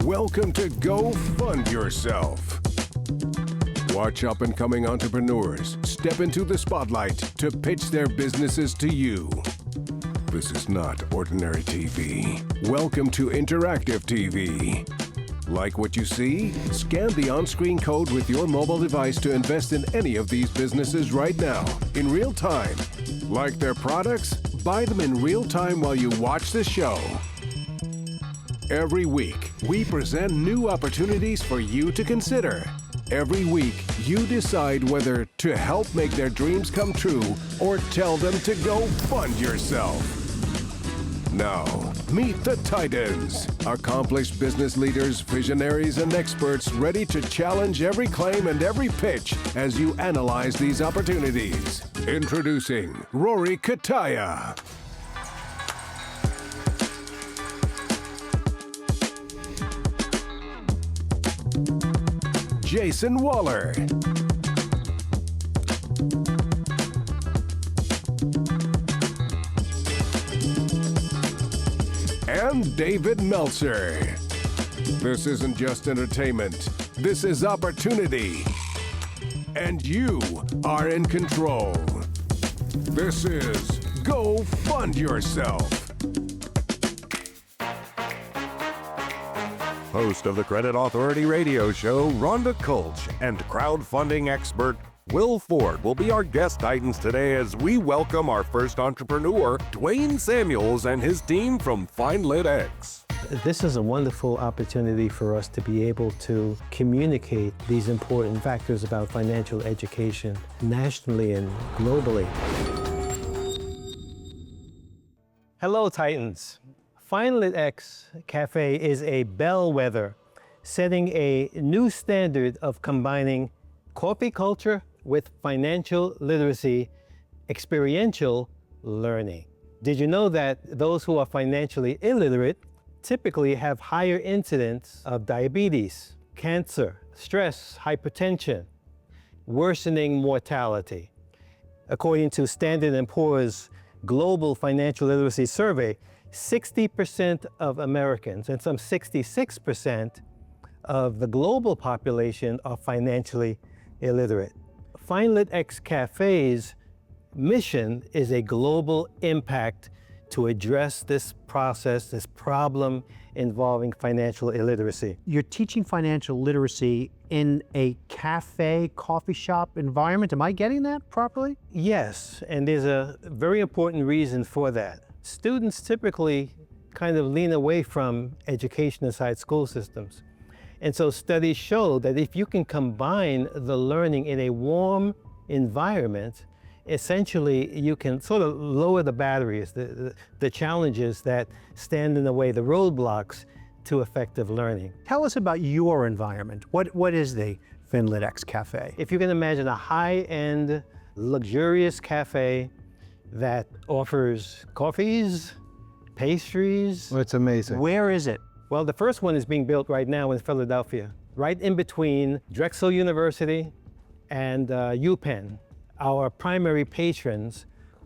Welcome to Go Fund Yourself. Watch up-and-coming entrepreneurs step into the spotlight to pitch their businesses to you. This is not ordinary TV. Welcome to interactive TV. Like what you see? Scan the on-screen code with your mobile device to invest in any of these businesses right now, in real time. Like their products? Buy them in real time while you watch the show. Every week, we present new opportunities for you to consider. Every week, you decide whether to help make their dreams come true or tell them to go fund yourself. Now, meet the Titans, accomplished business leaders, visionaries, and experts ready to challenge every claim and every pitch as you analyze these opportunities. Introducing Rory Kataya. Jason Waller. And David Meltzer. This isn't just entertainment. This is opportunity. And you are in control. This is Go Fund Yourself. Host of the Credit Authority radio show, Rhonda Kulch, and crowdfunding expert Will Ford will be our guest titans today as we welcome our first entrepreneur, Dwayne Samuels, and his team from Fin Lit X. This is a wonderful opportunity for us to be able to communicate these important factors about financial education nationally and globally. Hello, Titans. Fin Lit X Café is a bellwether setting a new standard of combining coffee culture with financial literacy, experiential learning. Did you know that those who are financially illiterate typically have higher incidence of diabetes, cancer, stress, hypertension, worsening mortality? According to Standard & Poor's Global Financial Literacy Survey, 60% of Americans and some 66% of the global population are financially illiterate. Fin Lit X Café's mission is a global impact to address this process, this problem involving financial illiteracy. You're teaching financial literacy in a cafe, coffee shop environment. Am I getting that properly? Yes, and there's a very important reason for that. Students typically kind of lean away from education inside school systems. And so studies show that if you can combine the learning in a warm environment, essentially you can sort of lower the barriers, the challenges that stand in the way, the roadblocks to effective learning. Tell us about your environment. What is the Fin Lit X Café? If you can imagine a high-end, luxurious cafe that offers coffees, pastries. Well, it's amazing. Where is it? Well, the first one is being built right now in Philadelphia, right in between Drexel University and UPenn. Our primary patrons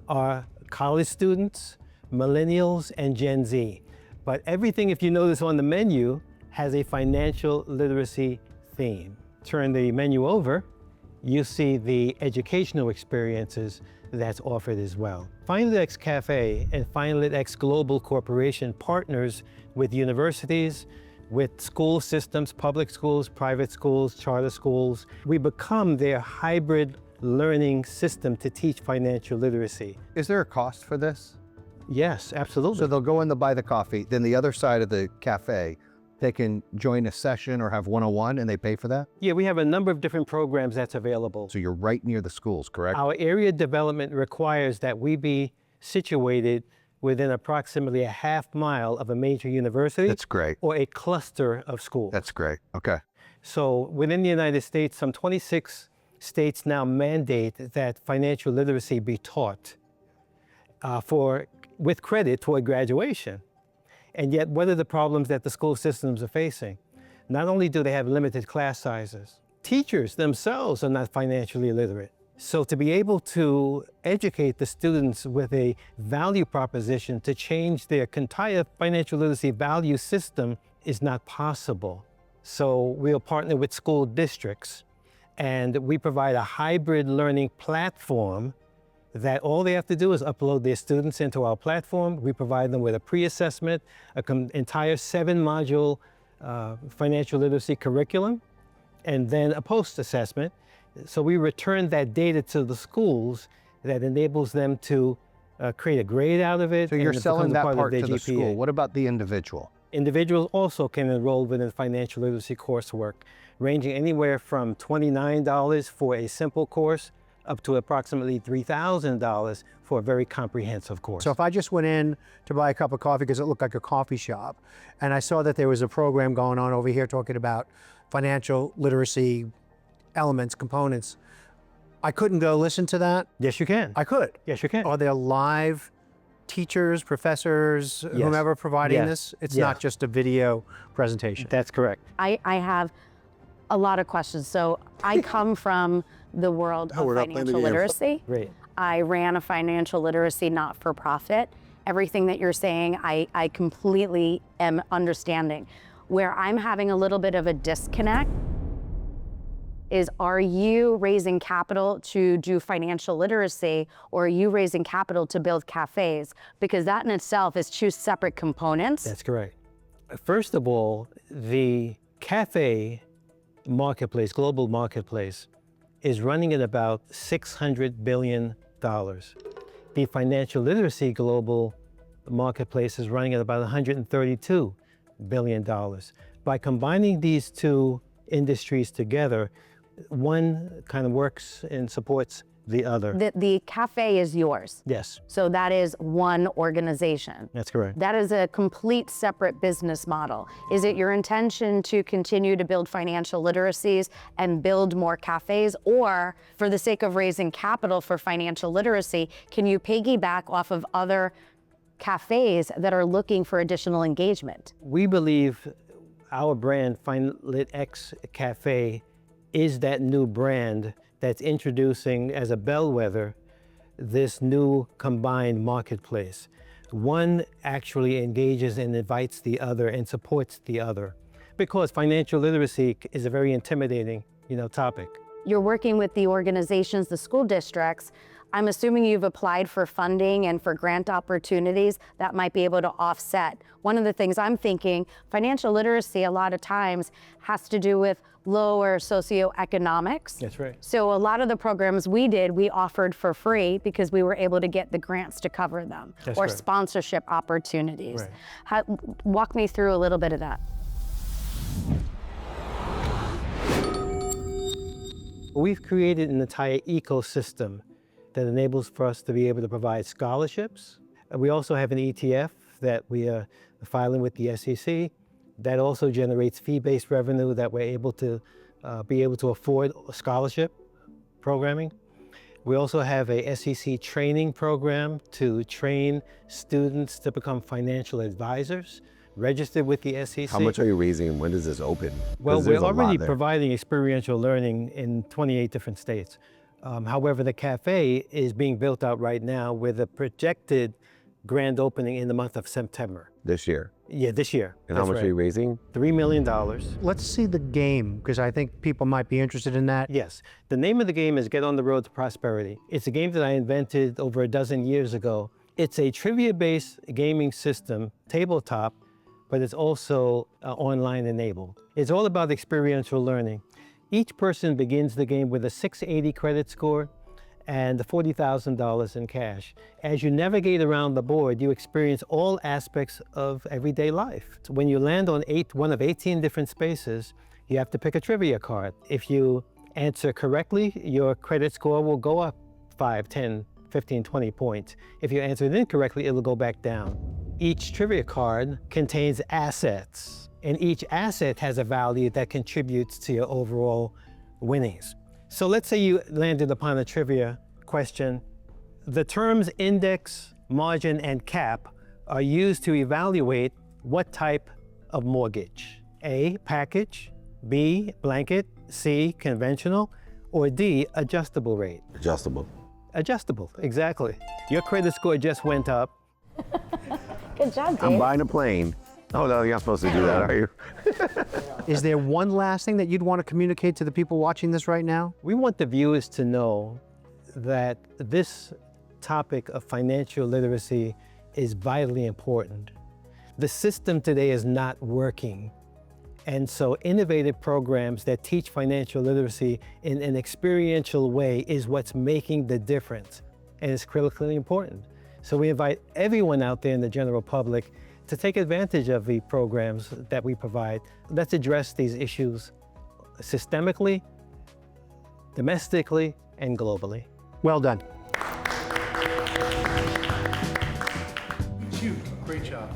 are college students, millennials, and Gen Z. But everything, if you notice on the menu, has a financial literacy theme. Turn the menu over, you see the educational experiences that's offered as well. Fin Lit X Café and Fin Lit X Global Corporation partners with universities, with school systems, public schools, private schools, charter schools. We become their hybrid learning system to teach financial literacy. Is there a cost for this? Yes, absolutely. So they'll go in, they'll buy the coffee, then the other side of the cafe, they can join a session or have one-on-one and they pay for that? Yeah, we have a number of different programs that's available. So you're right near the schools, correct? Our area development requires that we be situated within approximately a half-mile of a major university. That's great. Or a cluster of schools. That's great, okay. So within the United States, some 26 states now mandate that financial literacy be taught with credit toward graduation. And yet, what are the problems that the school systems are facing? Not only do they have limited class sizes, teachers themselves are not financially literate. So to be able to educate the students with a value proposition to change their entire financial literacy value system is not possible. So we'll partner with school districts, and we provide a hybrid learning platform that all they have to do is upload their students into our platform. We provide them with a pre-assessment, an entire 7-module financial literacy curriculum, and then a post-assessment. So we return that data to the schools that enables them to create a grade out of it. So you're selling that part to the GPA. school. What about the individual? Individuals also can enroll within financial literacy coursework, ranging anywhere from $29 for a simple course up to approximately $3,000 for a very comprehensive course. So if I just went in to buy a cup of coffee because it looked like a coffee shop, and I saw that there was a program going on over here talking about financial literacy elements, components, I couldn't go listen to that? Yes, you can. I could? Yes, you can. Are there live teachers, professors, whomever providing Yes. this? It's Yes. not just a video presentation. That's correct. I have a lot of questions. So I come from the world of financial literacy. Great. I ran a financial literacy not-for-profit. Everything that you're saying, I completely am understanding. Where I'm having a little bit of a disconnect is, are you raising capital to do financial literacy, or are you raising capital to build cafes? Because that in itself is two separate components. That's correct. First of all, the cafe marketplace, global marketplace, is running at about $600 billion. The financial literacy global marketplace is running at about $132 billion. By combining these two industries together, one kind of works and supports the other. The cafe is yours. Yes, So that is one organization. that's correct. That is a complete separate business model. Is it your intention to continue to build financial literacies and build more cafes, or for the sake of raising capital for financial literacy, can you piggyback off of other cafes that are looking for additional engagement? We believe our brand, Fin Lit X Café, is that new brand that's introducing as a bellwether this new combined marketplace. One actually engages and invites the other and supports the other, because financial literacy is a very intimidating, topic. You're working with the organizations, the school districts. I'm assuming you've applied for funding and for grant opportunities that might be able to offset. One of the things I'm thinking, financial literacy a lot of times has to do with lower socioeconomics. That's right. So a lot of the programs we did, we offered for free because we were able to get the grants to cover them, That's or right. sponsorship opportunities. Right. Walk me through a little bit of that. We've created an entire ecosystem that enables for us to be able to provide scholarships. We also have an ETF that we are filing with the SEC that also generates fee-based revenue that we're able to afford scholarship programming. We also have a SEC training program to train students to become financial advisors, registered with the SEC. How much are you raising and when does this open? Well, 'Cause we're there's a lot already there. providing experiential learning in 28 different states. However, the cafe is being built out right now with a projected grand opening in the month of September. This year. Yeah, this year. And how That's much right. are you raising? $3 million. Let's see the game, because I think people might be interested in that. Yes. The name of the game is Get on the Road to Prosperity. It's a game that I invented over a dozen years ago. It's a trivia-based gaming system, tabletop, but it's also online enabled. It's all about experiential learning. Each person begins the game with a 680 credit score and $40,000 in cash. As you navigate around the board, you experience all aspects of everyday life. So when you land on one of 18 different spaces, you have to pick a trivia card. If you answer correctly, your credit score will go up 5, 10, 15, 20 points. If you answer it incorrectly, it'll go back down. Each trivia card contains assets, and each asset has a value that contributes to your overall winnings. So let's say you landed upon a trivia question. The terms index, margin, and cap are used to evaluate what type of mortgage. A, package, B, blanket, C, conventional, or D, adjustable rate. Adjustable. Adjustable, exactly. Your credit score just went up. Good job, Dave. I'm buying a plane Oh, no, you're not supposed to do that, are you? Is there one last thing that you'd want to communicate to the people watching this right now? We want the viewers to know that this topic of financial literacy is vitally important. The system today is not working. And so innovative programs that teach financial literacy in an experiential way is what's making the difference. And it's critically important. So we invite everyone out there in the general public to take advantage of the programs that we provide. Let's address these issues systemically, domestically, and globally. Well done. Great job.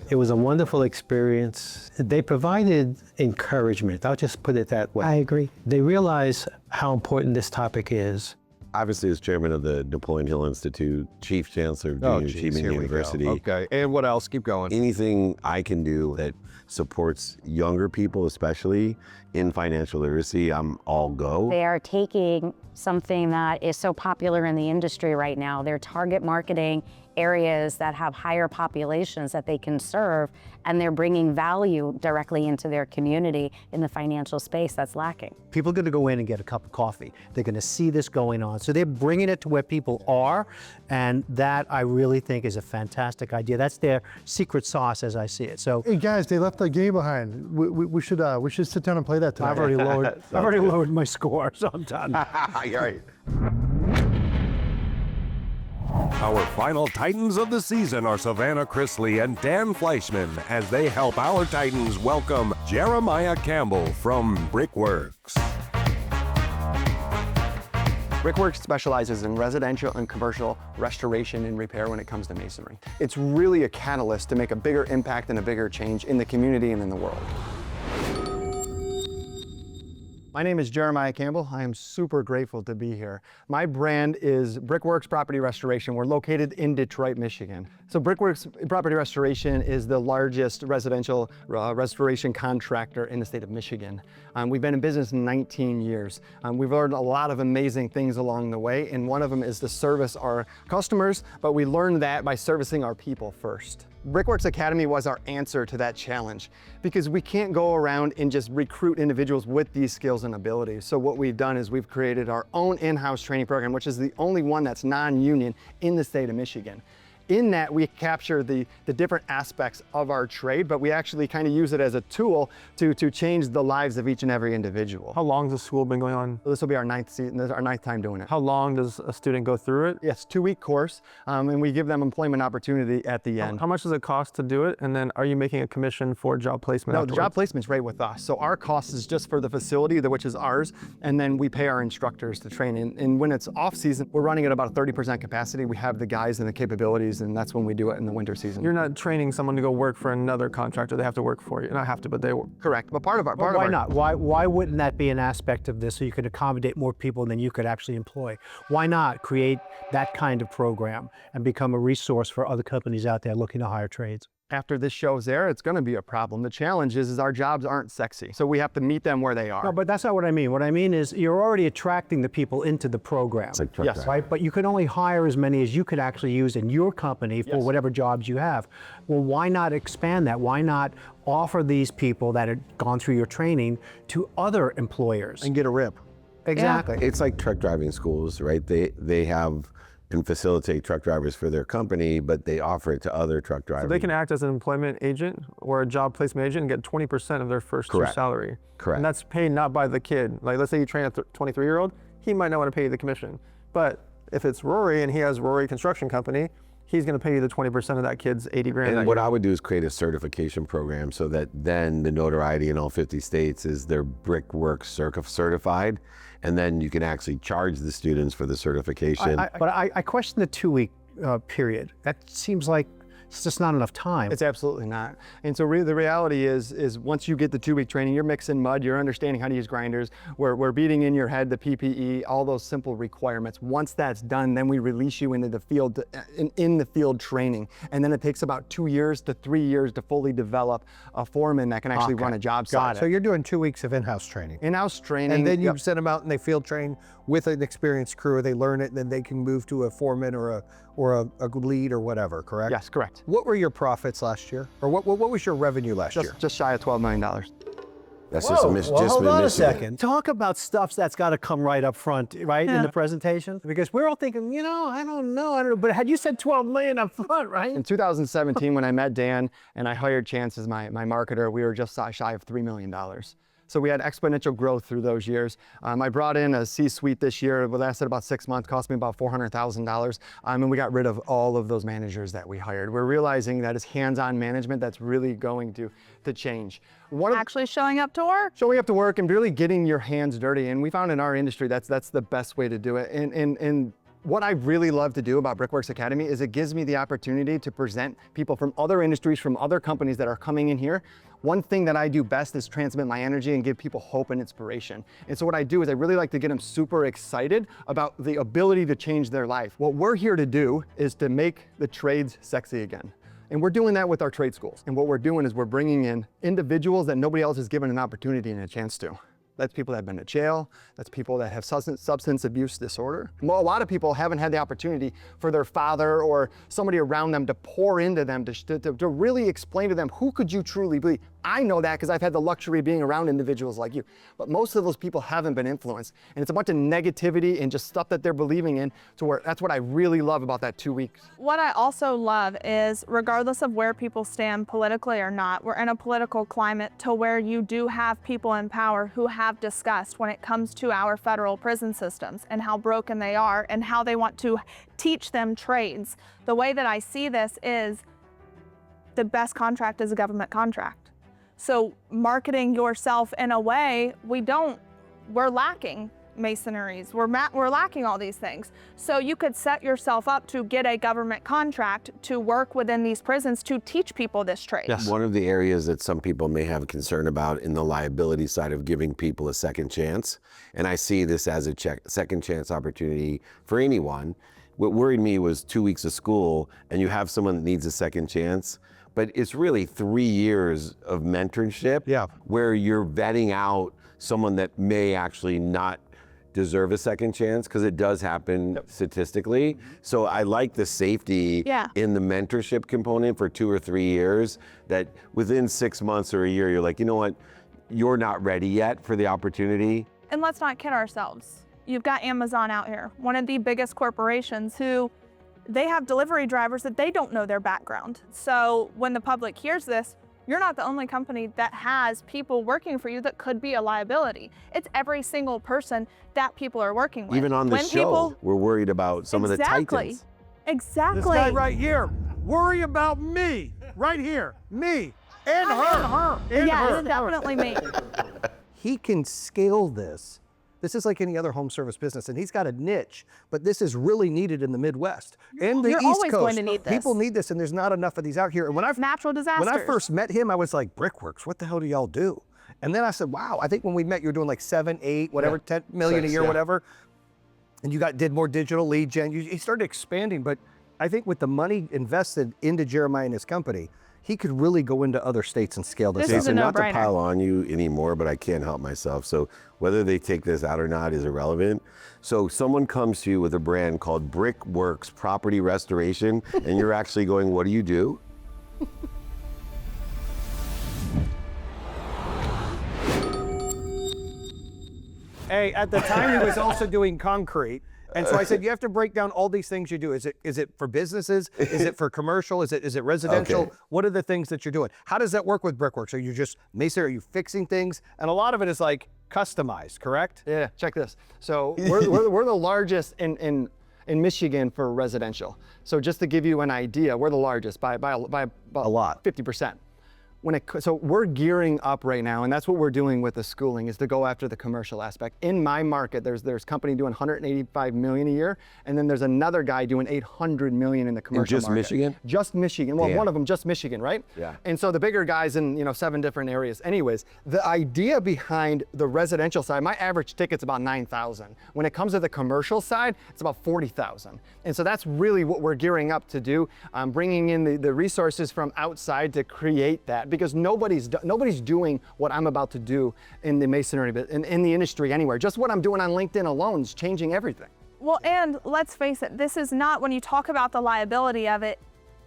It was a wonderful experience. They provided encouragement. I'll just put it that way. I agree. They realize how important this topic is. Obviously, as chairman of the Napoleon Hill Institute, chief chancellor of Junior Achievement University. Okay, and what else? Keep going. Anything I can do that supports younger people, especially in financial literacy, I'm all go. They are taking something that is so popular in the industry right now. They're target marketing areas that have higher populations that they can serve, and they're bringing value directly into their community in the financial space that's lacking. People are going to go in and get a cup of coffee. They're going to see this going on. So they're bringing it to where people are, and that I really think is a fantastic idea. That's their secret sauce as I see it. So Hey guys, they left the game behind. We should sit down and play that tonight. I've already lowered my score, so I'm done. You're right. Our final Titans of the season are Savannah Chrisley and Dan Fleischman as they help our Titans welcome Jeremy Campbell from Brickworks. Brickworks specializes in residential and commercial restoration and repair when it comes to masonry. It's really a catalyst to make a bigger impact and a bigger change in the community and in the world. My name is Jeremy Campbell. I am super grateful to be here. My brand is Brickworks Property Restoration. We're located in Detroit, Michigan. So Brickworks Property Restoration is the largest residential restoration contractor in the state of Michigan. We've been in business 19 years. We've learned a lot of amazing things along the way, and one of them is to service our customers, but we learned that by servicing our people first. Brickworks Academy was our answer to that challenge because we can't go around and just recruit individuals with these skills and abilities. So what we've done is we've created our own in-house training program, which is the only one that's non-union in the state of Michigan. In that, we capture the different aspects of our trade, but we actually kind of use it as a tool to change the lives of each and every individual. How long has the school been going on? This will be our ninth season, this is our ninth time doing it. How long does a student go through it? Yes, 2-week course, and we give them employment opportunity at the end. How much does it cost to do it? And then are you making a commission for job placement No, afterwards? the job placement's right with us. So our cost is just for the facility, which is ours, and then we pay our instructors to train. And when it's off season, we're running at about 30% capacity. We have the guys and the capabilities, and that's when we do it in the winter season. You're not training someone to go work for another contractor. They have to work for you. Not have to, but they work. Correct, but part of our Why not? Why wouldn't that be an aspect of this so you could accommodate more people than you could actually employ? Why not create that kind of program and become a resource for other companies out there looking to hire trades? After this show's there, it's going to be a problem. The challenge is our jobs aren't sexy, so we have to meet them where they are. No, but that's not what I mean. What I mean is you're already attracting the people into the program. It's like truck Yes. driving. Right, but you can only hire as many as you could actually use in your company for Yes. whatever jobs you have. Well, why not expand that? Why not offer these people that have gone through your training to other employers? And get a rip. Exactly. It's like truck driving schools, right? They have and facilitate truck drivers for their company, but they offer it to other truck drivers. So they can act as an employment agent or a job placement agent and get 20% of their first year Correct. salary. Correct. And that's paid not by the kid. Like, let's say you train a 23-year-old, he might not want to pay you the commission. But if it's Rory and he has Rory Construction Company, he's going to pay you the 20% of that kid's 80 grand. And what I would do is create a certification program so that then the notoriety in all 50 states is they're Brickworks certified, and then you can actually charge the students for the certification. But I question the 2-week period. That seems like it's just not enough time. It's absolutely not. And so the reality is once you get the 2-week training, you're mixing mud, you're understanding how to use grinders, we're beating in your head the PPE, all those simple requirements. Once that's done, then we release you into the field, in the field training. And then it takes about 2 years to 3 years to fully develop a foreman that can actually run a job site. Got it. So you're doing 2 weeks of in-house training. In-house training. And then you yep. send them out and they field train with an experienced crew, they learn it, and then they can move to a foreman or a lead or whatever, correct? Yes, correct. What were your profits last year? Or what was your revenue last year? Just shy of $12 million. That's Whoa, just a well, hold on a Michigan. second. Talk about stuff that's got to come right up front, right, in the presentation? Because we're all thinking, you know, I don't know. But had you said 12 million up front, right? In 2017, when I met Dan and I hired Chance as my marketer, we were just shy of $3 million. So we had exponential growth through those years. I brought in a C-suite this year. It lasted about 6 months, cost me about $400,000. And we got rid of all of those managers that we hired. We're realizing that it's hands-on management that's really going to change. Actually showing up to work? Showing up to work and really getting your hands dirty. And we found in our industry that's the best way to do it. And what I really love to do about Brickworks Academy is it gives me the opportunity to present people from other industries, from other companies that are coming in here. One thing that I do best is transmit my energy and give people hope and inspiration. And so what I do is I really like to get them super excited about the ability to change their life. What we're here to do is to make the trades sexy again. And we're doing that with our trade schools. And what we're doing is we're bringing in individuals that nobody else has given an opportunity and a chance to. That's people that have been to jail. That's people that have substance abuse disorder. Well, a lot of people haven't had the opportunity for their father or somebody around them to pour into them, to really explain to them, who could you truly be? I know that because I've had the luxury of being around individuals like you. But most of those people haven't been influenced. And it's a bunch of negativity and just stuff that they're believing in, to where that's what I really love about that 2 weeks. What I also love is, regardless of where people stand politically or not, we're in a political climate to where you do have people in power who have discussed when it comes to our federal prison systems and how broken they are and how they want to teach them trades. The way that I see this is the best contract is a government contract. So marketing yourself in a way, we're lacking masonries, we're lacking all these things. So you could set yourself up to get a government contract to work within these prisons to teach people this trade. Yes. One of the areas that some people may have concern about in the liability side of giving people a second chance, and I see this as a second chance opportunity for anyone. What worried me was 2 weeks of school and you have someone that needs a second chance, but it's really 3 years of mentorship where you're vetting out someone that may actually not deserve a second chance, because it does happen statistically. So I like the safety in the mentorship component for 2 or 3 years, that within 6 months or a year, you're like, you know what, you're not ready yet for the opportunity. And let's not kid ourselves. You've got Amazon out here, one of the biggest corporations, who they have delivery drivers that they don't know their background. So when the public hears this, you're not the only company that has people working for you that could be a liability. It's every single person that people are working with. Even on the show, we're worried about some of the titans. Exactly. This guy right here, worry about me, right here, me, and her. It's definitely me. He can scale this. This is like any other home service business, and he's got a niche, but this is really needed in the Midwest and the You're East always Coast. going to need this. People need this, and there's not enough of these out here. And when Natural disasters. When I first met him, I was like, Brickworks, what the hell do y'all do? And then I said, wow, I think when we met, you were doing like 7, 8, whatever, 10 million a year, whatever. And you did more digital lead gen. You started expanding, but I think with the money invested into Jeremiah and his company, he could really go into other states and scale this. This is a Not to no-brainer. pile on you anymore, but I can't help myself. So whether they take this out or not is irrelevant. So someone comes to you with a brand called Brickworks Property Restoration, and you're actually going, what do you do? Hey, at the time he was also doing concrete. And so I said, you have to break down all these things you do. Is it for businesses? Is it for commercial? Is it residential? Okay. What are the things that you're doing? How does that work with Brickworks? Are you just masonry? Are you fixing things? And a lot of it is like customized, correct? Yeah, check this. So we're the largest in Michigan for residential. So just to give you an idea, we're the largest by about A lot. 50%. So we're gearing up right now, and that's what we're doing with the schooling, is to go after the commercial aspect. In my market, there's a company doing $185 million a year, and then there's another guy doing $800 million in the commercial just market. Michigan? Just Michigan. Well, Damn. one of them just Michigan, right? Yeah. And so the bigger guys in 7 different areas. Anyways, the idea behind the residential side, my average ticket's about $9,000. When it comes to the commercial side, it's about $40,000. And so that's really what we're gearing up to do, bringing in the resources from outside to create that because nobody's doing what I'm about to do in the masonry, in the industry anywhere. Just what I'm doing on LinkedIn alone is changing everything. Well, and let's face it, this is not, when you talk about the liability of it,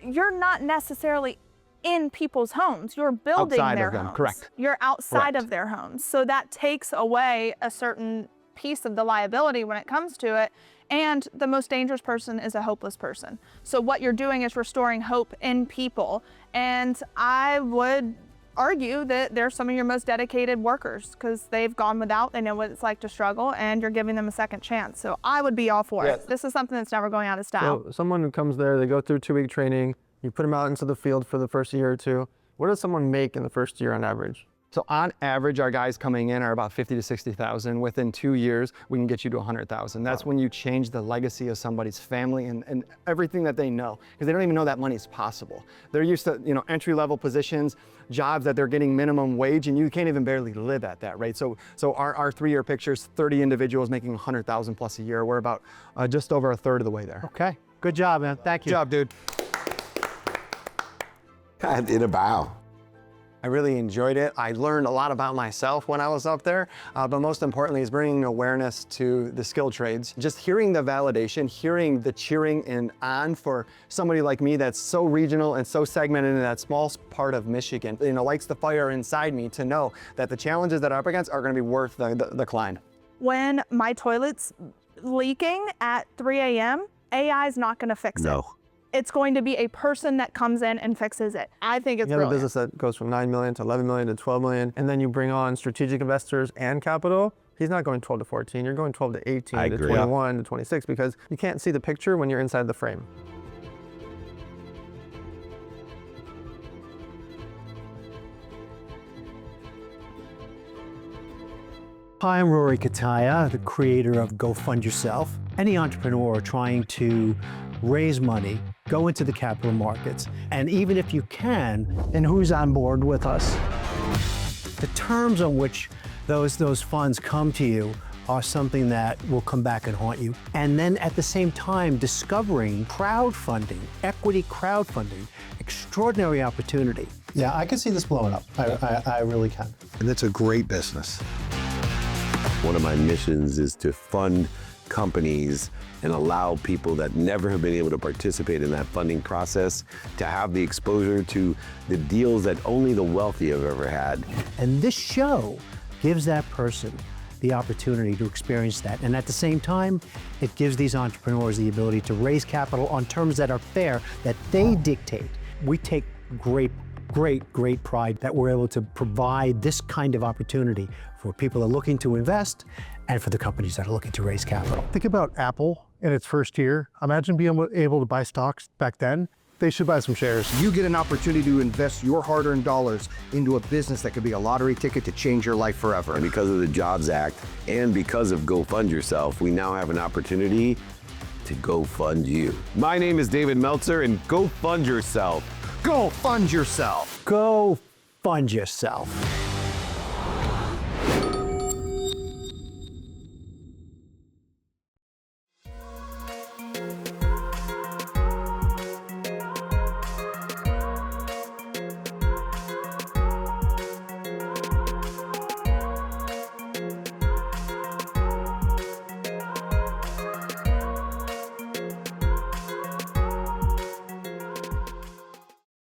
you're not necessarily in people's homes. You're building Outside their of them, homes. correct. You're outside Correct. of their homes. So that takes away a certain piece of the liability when it comes to it. And the most dangerous person is a hopeless person. So what you're doing is restoring hope in people. And I would argue that they're some of your most dedicated workers because they've gone without, they know what it's like to struggle, and you're giving them a second chance. So I would be all for it. This is something that's never going out of style. So someone who comes there, they go through 2-week training, you put them out into the field for the first year or two. What does someone make in the first year on average? So on average, our guys coming in are about 50 to 60,000. Within 2 years, we can get you to 100,000. That's when you change the legacy of somebody's family and everything that they know, because they don't even know that money is possible. They're used to, entry-level positions, jobs that they're getting minimum wage, and you can't even barely live at that, right? So our 3-year picture's 30 individuals making 100,000 plus a year. We're about just over a third of the way there. Okay, good job, man. Thank you. Good job, dude. In a bow. I really enjoyed it. I learned a lot about myself when I was up there, but most importantly is bringing awareness to the skilled trades. Just hearing the validation, hearing the cheering and on for somebody like me that's so regional and so segmented in that small part of Michigan, lights the fire inside me to know that the challenges that I'm up against are gonna be worth the climb. When my toilet's leaking at 3 a.m., AI is not gonna fix it. It's going to be a person that comes in and fixes it. I think it's You have a brilliant. business that goes from 9 million to 11 million to 12 million, and then you bring on strategic investors and capital. He's not going 12 to 14, you're going 12 to 18 I to agree. 21 to 26 because you can't see the picture when you're inside the frame. Hi, I'm Rory Kataya, the creator of Go Fund Yourself. Any entrepreneur trying to raise money, go into the capital markets, and even if you can, And who's on board with us? the terms on which those funds come to you are something that will come back and haunt you. And then at the same time, discovering crowdfunding, equity crowdfunding, extraordinary opportunity. Yeah, I can see this blowing up. I really can. And it's a great business. One of my missions is to fund companies and allow people that never have been able to participate in that funding process to have the exposure to the deals that only the wealthy have ever had. And this show gives that person the opportunity to experience that. And at the same time, it gives these entrepreneurs the ability to raise capital on terms that are fair, that they dictate. We take great pride that we're able to provide this kind of opportunity for people that are looking to invest and for the companies that are looking to raise capital. Think about Apple in its first year. Imagine being able to buy stocks back then. They should buy some shares. You get an opportunity to invest your hard-earned dollars into a business that could be a lottery ticket to change your life forever. And because of the Jobs Act and because of Go Fund Yourself, we now have an opportunity to go fund you. My name is David Meltzer, and Go Fund Yourself. Go fund yourself. Go fund yourself.